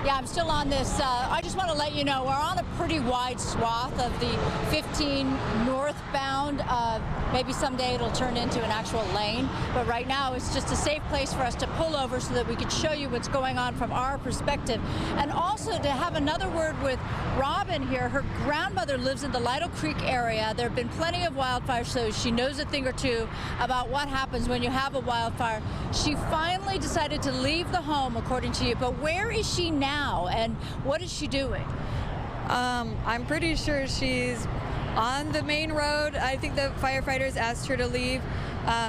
Yeah, I'm still on this. I just want to let you know we're on a pretty wide swath of the 15 northbound. Maybe someday it'll turn into an actual lane, but right now it's just a safe place for us to pull over so that we could show you what's going on from our perspective. And also to have another word with Robin here. Her grandmother lives in the Lytle Creek area. There have been plenty of wildfires, so she knows a thing or two about what happens when you have a wildfire. She finally decided to leave the home, according to you, but where is she now and what is she doing? I'm pretty sure she's on the main road. I think the firefighters asked her to leave.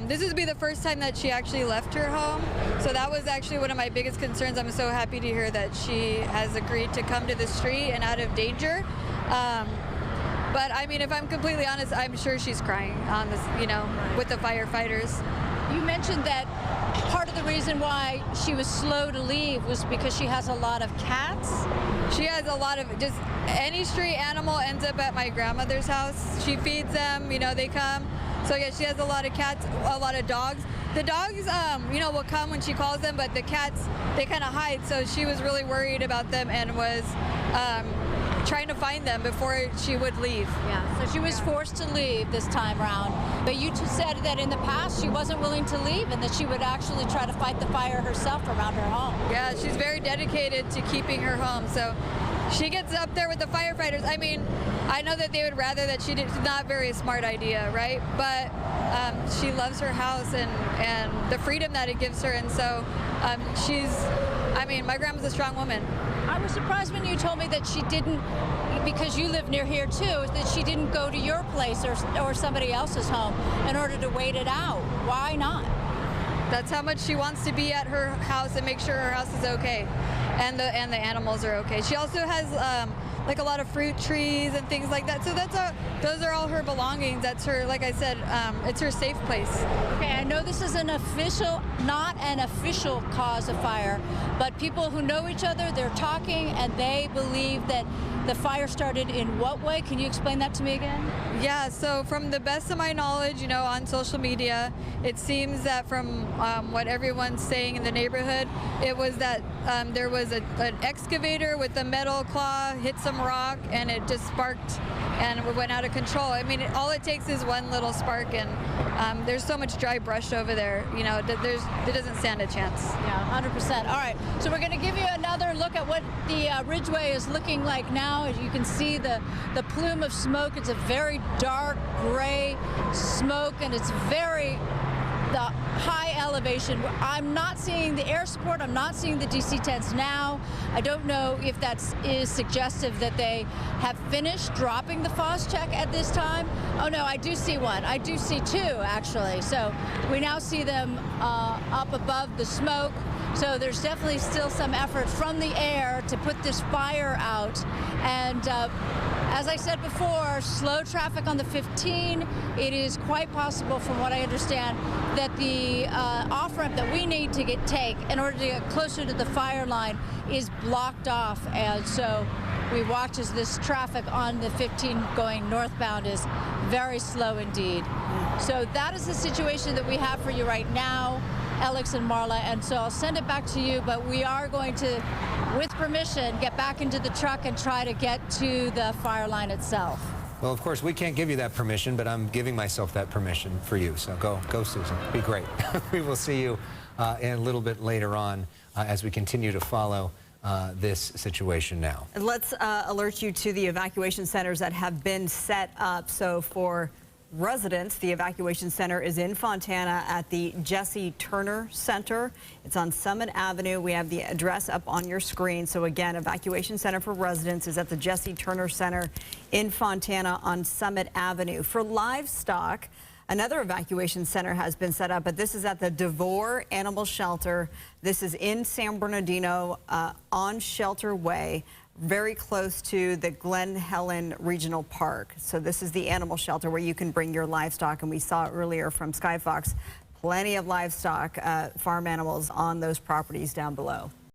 This would be the first time that she actually left her home. So that was actually one of my biggest concerns. I'm so happy to hear that she has agreed to come to the street and out of danger. But I mean, if I'm completely honest, I'm sure she's crying on this, with the firefighters. You mentioned that part of the reason why she was slow to leave was because she has a lot of cats. She has a lot of, just any stray animal ends up at my grandmother's house. She feeds them, they come. So yeah, she has a lot of cats, a lot of dogs. The dogs, will come when she calls them, but the cats, they kind of hide. So she was really worried about them and was trying to find them before she would leave. Yeah, so she was forced to leave this time around. But you two said that in the past she wasn't willing to leave and that she would actually try to fight the fire herself around her home. Yeah, she's very dedicated to keeping her home. So she gets up there with the firefighters. I mean, I know that they would rather that she did. It's not a very smart idea, right? But she loves her house and the freedom that it gives her. And so my grandma's a strong woman. I was surprised when you told me that she didn't, because you live near here too, that she didn't go to your place or somebody else's home in order to wait it out. Why not? That's how much she wants to be at her house and make sure her house is okay, and the animals are okay. She also has like a lot of fruit trees and things like that. So those are all her belongings. That's her, like I said, it's her safe place. Okay, I know this is not an official cause of fire, but people who know each other, they're talking and they believe that the fire started in what way? Can you explain that to me again? Yeah, so from the best of my knowledge, on social media, it seems that from what everyone's saying in the neighborhood, it was that there was an excavator with a metal claw hit some rock and it just sparked and it went out of control. I mean, all it takes is one little spark and there's so much dry brush over there, it doesn't stand a chance. Yeah, 100%. All right, so we're going to give you another look at what the Ridgeway is looking like now. As you can see the plume of smoke, it's a very dark gray smoke and it's the high elevation. I'm not seeing the air support. I'm not seeing the DC-10s now. I don't know if that is suggestive that they have finished dropping the FOS check at this time. Oh no, I do see one. I do see two actually. So we now see them up above the smoke. So there's definitely still some effort from the air to put this fire out. And as I said before, slow traffic on the 15. It is quite possible, from what I understand, that the off-ramp that we need to take in order to get closer to the fire line is blocked off. And so we watch as this traffic on the 15 going northbound is very slow indeed. So that is the situation that we have for you right now, Alex and Marla, and so I'll send it back to you, but we are going to, with permission, get back into the truck and try to get to the fire line itself. Well, of course, we can't give you that permission, but I'm giving myself that permission for you. So go, Susan. Be great. We will see you in a little bit later on as we continue to follow this situation now. And let's alert you to the evacuation centers that have been set up. So for residents, the evacuation center is in Fontana at the Jesse Turner Center. It's on Summit Avenue. We have the address up on your screen. So again, evacuation center for residents is at the Jesse Turner Center in Fontana on Summit Avenue. For livestock, another evacuation center has been set up, but this is at the DeVore Animal Shelter. This is in San Bernardino on Shelter Way, very close to the Glen Helen Regional Park. So this is the animal shelter where you can bring your livestock, and we saw earlier from Sky Fox, plenty of livestock, farm animals on those properties down below.